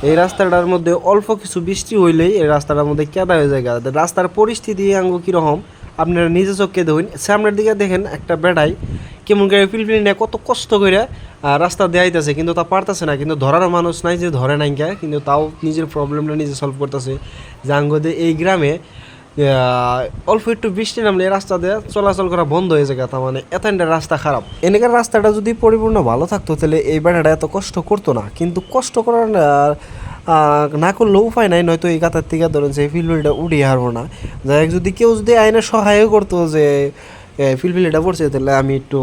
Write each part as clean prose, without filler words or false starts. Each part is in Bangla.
এই রাস্তাটার মধ্যে অল্প কিছু বৃষ্টি হইলেই এই রাস্তাটার মধ্যে কেদা হয়ে যায়। রাস্তার পরিস্থিতি আঙ্গু কীরকম আপনারা নিজে চোখে দেখুন। সামনের দিকে দেখেন একটা বেড়াই কেমন করে পিলপিলি নিয়ে কত কষ্ট করে রাস্তা দেয়াইতেছে, কিন্তু তা পারতেছে না। কিন্তু ধরার মানুষ নাই যে ধরে নাই কে, কিন্তু তাও নিজের প্রবলেমটা নিজে সলভ করতেছে। যে আঙ্গদে এই গ্রামে অল্প একটু বৃষ্টি নামলে রাস্তা দিয়ে চলাচল করা বন্ধ হয়ে যায়। তার মানে এতটা রাস্তা খারাপ। এনেকার রাস্তাটা যদি পরিপূর্ণ ভালো থাকতো তাহলে এই বেড়াটা এত কষ্ট করতো না, কিন্তু কষ্ট করার না করলেও উপায় নাই। নয়তো এই কাতার থেকে ধরেন যে ফিলফিলটা উঠিয়ে হারবো না। যাই হোক, যদি কেউ যদি আইনের সহায় করতো যে ফিলফিলিটা পড়ছে তাহলে আমি একটু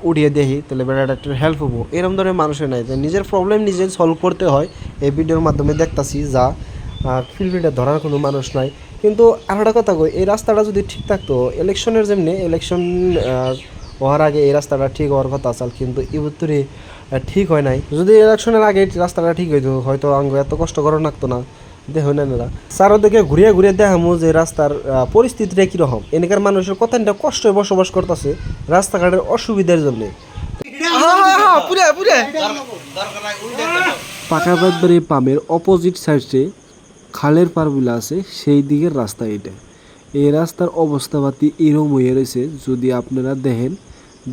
উড়িয়ে দেখি, তাহলে বেড়াটা একটু হেল্প হবো। এরকম ধরনের মানুষের নাই, যে নিজের প্রবলেম নিজে সলভ করতে হয়। এই ভিডিওর মাধ্যমে দেখতাছি যা ফিলফিলটা ধরার কোনো মানুষ নাই। কিন্তু আর একটা কথা কই, এই রাস্তাটা যদি ঠিক থাকতো, ইলেকশনের যেমনি ইলেকশন হওয়ার আগে এই রাস্তাটা ঠিক হওয়ার কথা আছে, কিন্তু ইবুত্তরে ঠিক হয় নাই। যদি ইলেকশনের আগে রাস্তাটা ঠিক হইতো হয়তো আঙ্গ এত কষ্ট করা লাগতো না। দেখো না না চারোদিকে ঘুরিয়ে ঘুরিয়ে দেখামো যে রাস্তার পরিস্থিতিটা কীরকম। এখানকার মানুষের কতটা কষ্টে বসবাস করতেছে রাস্তাঘাটের অসুবিধার জন্যে। পাকাবাদবাড়ি পামের অপোজিট সাইডে খালের পারগুলো আছে, সেই দিকের রাস্তা এটা। এই রাস্তার অবস্থাপাতি এরম হয়ে রয়েছে, যদি আপনারা দেখেন,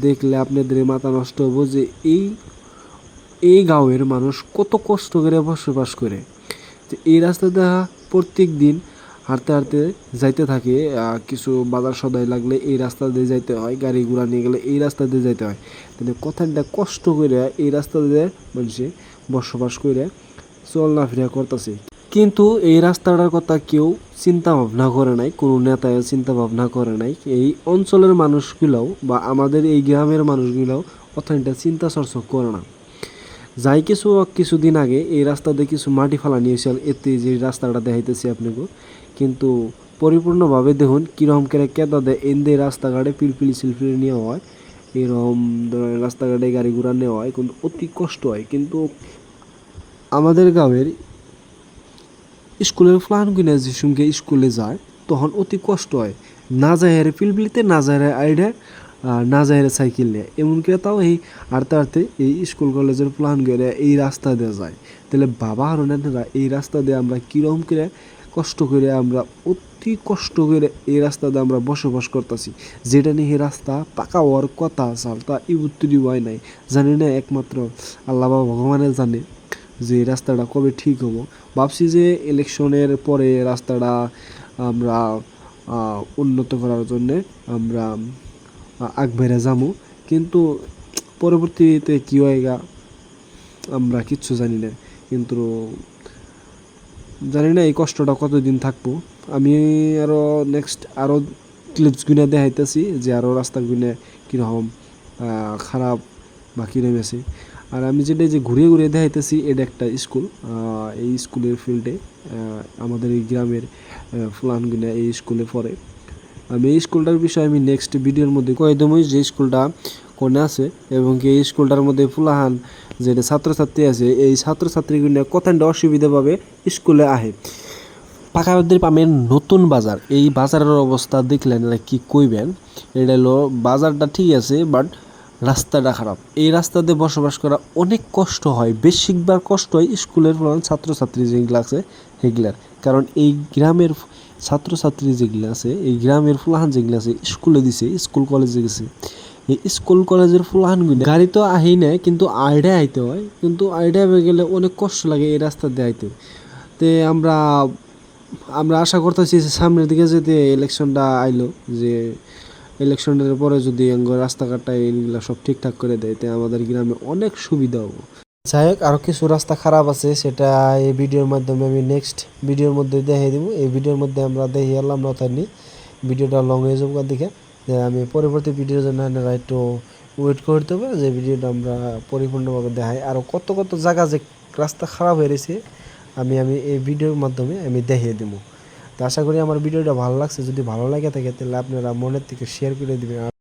দেখলে আপনাদের মাথা নষ্ট হবো যে এই গাঁয়ের মানুষ কত কষ্ট করে বসবাস করে। যে এই রাস্তাটা প্রত্যেক দিন হাঁটতে হাঁটতে যাইতে থাকে। কিছু বাজার সদাই লাগলে এই রাস্তা দিয়ে যাইতে হয়, গাড়ি ঘোড়া নিয়ে গেলে এই রাস্তা দিয়ে যাইতে হয়। কিন্তু কথাটা কষ্ট করে এই রাস্তা দিয়ে মানুষে বসবাস করে চলাফেরা করতেছে। কিন্তু এই রাস্তাটার কথা কেউ চিন্তা ভাবনা করে নাই, কোনো নেতায় চিন্তা ভাবনা করে নাই। এই অঞ্চলের মানুষগুলোও বা আমাদের এই গ্রামের মানুষগুলোও অতটা চিন্তা চর্চা করে না। যাই কিছুদিন আগে এই রাস্তাতে কিছু মাটি ফালা নিয়েছিল, এতে যে রাস্তাটা দেখাইতেছি আপনাকে, কিন্তু পরিপূর্ণভাবে দেখুন কীরকম করে কেদা দেয়। এনদে রাস্তাঘাটে পিলপিলি সিলপিলি নেওয়া হয়, এরকম ধরনের রাস্তাঘাটে গাড়ি ঘোড়া নেওয়া হয়, কিন্তু অতি কষ্ট হয়। কিন্তু আমাদের গ্রামের স্কুলের প্ল্যান কিনে যে সঙ্গে স্কুলে যায় তখন অতি কষ্ট হয়। না যায় হারে পিলপিলিতে, না যায় হারে আইডা, না যায় হারে সাইকেল নিয়ে। এমনকি তাও এই হাঁটতে হাঁটতে এই স্কুল কলেজের প্ল্যান করে এই রাস্তা দিয়ে যায়। তাহলে বাবা আর নেতারা এই রাস্তা দিয়ে আমরা কীরকম করে কষ্ট করে আমরা অতি কষ্ট করে এই রাস্তা দিয়ে আমরা বসবাস করতেছি। যেটা নিয়ে এই রাস্তা পাকা হওয়ার কথা চাল তা ইবুত্তরি হয় নাই। জানি না, একমাত্র আল্লাহ বা ভগবানের জানে যে রাস্তাটা কবে ঠিক হবো। ভাবছি যে ইলেকশনের পরে রাস্তাটা আমরা উন্নত করার জন্যে আমরা আগবেড়ে যাবো, কিন্তু পরবর্তীতে কী হয় আমরা কিচ্ছু জানি না। কিন্তু জানি না এই কষ্টটা কতদিন থাকবো। আমি আরও নেক্সট আরও ক্লিপস গুনে দেখাইতেছি যে আরও রাস্তা গুনে কীরকম খারাপ বা কীরকম আছে। আর আমি যেটা যে ঘুরিয়ে ঘুরিয়ে দেখাইতেছি এটা একটা স্কুল। এই স্কুলের ফিল্ডে আমাদের এই গ্রামের ফুলানগুনা এই স্কুলে পড়ে। আমি এই স্কুলটার বিষয়ে আমি নেক্সট ভিডিওর মধ্যে কয়ে দেবো যে স্কুলটা কোনে আছে, এবং এই স্কুলটার মধ্যে ফুলাহান যেটা ছাত্রছাত্রী আছে এই ছাত্রছাত্রীগুলো কতটা অসুবিধা পাবে স্কুলে আহে। পাকাবাদ্রি পামের নতুন বাজার, এই বাজারের অবস্থা দেখলেন এটা কি কইবেন। এটা হলো বাজারটা ঠিক আছে, বাট রাস্তাটা খারাপ। এই রাস্তা দিয়ে বসবাস করা অনেক কষ্ট হয়, বেশিরভাগ কষ্ট হয় স্কুলের ছাত্রছাত্রী যেগুলো আছে সেগুলার। কারণ এই গ্রামের ছাত্রছাত্রী যেগুলো আছে, এই গ্রামের ফুলাহান যেগুলো আছে স্কুলে দিছে, স্কুল কলেজে গেছে, এই স্কুল কলেজের ফুলাহানগুলো গাড়ি তো আহেই না, কিন্তু আইডে আইতে হয়। কিন্তু আইডে গেলে অনেক কষ্ট লাগে এই রাস্তা দিয়ে আইতে। তে আমরা আশা করতেছি সামনের দিকে যদি ইলেকশনটা আইলো, যে ইলেকশনের পরে যদি রাস্তাঘাটটা এইগুলো সব ঠিকঠাক করে দেয়, তো আমাদের গ্রামে অনেক সুবিধা হবো। যাই হোক, আরও কিছু রাস্তা খারাপ আছে, সেটা এই ভিডিওর মাধ্যমে আমি নেক্সট ভিডিওর মধ্যে দেখিয়ে দেবো। এই ভিডিওর মধ্যে আমরা দেখিয়ে এলাম না তাই ভিডিওটা লং হয়ে যাবো দিকে। আমি পরবর্তী ভিডিওর জন্য আপনারা একটু ওয়েট করতে হবে, যে ভিডিওটা আমরা পরিপূর্ণভাবে দেখাই। আরও কত কত জায়গা যে রাস্তা খারাপ হয়ে রয়েছে আমি এই ভিডিওর মাধ্যমে আমি দেখিয়ে দেবো। তো আশা করি আমার ভিডিওটা ভালো লাগছে। যদি ভালো লাগে থাকে তাহলে আপনারা মনের থেকে শেয়ার করে দেবেন।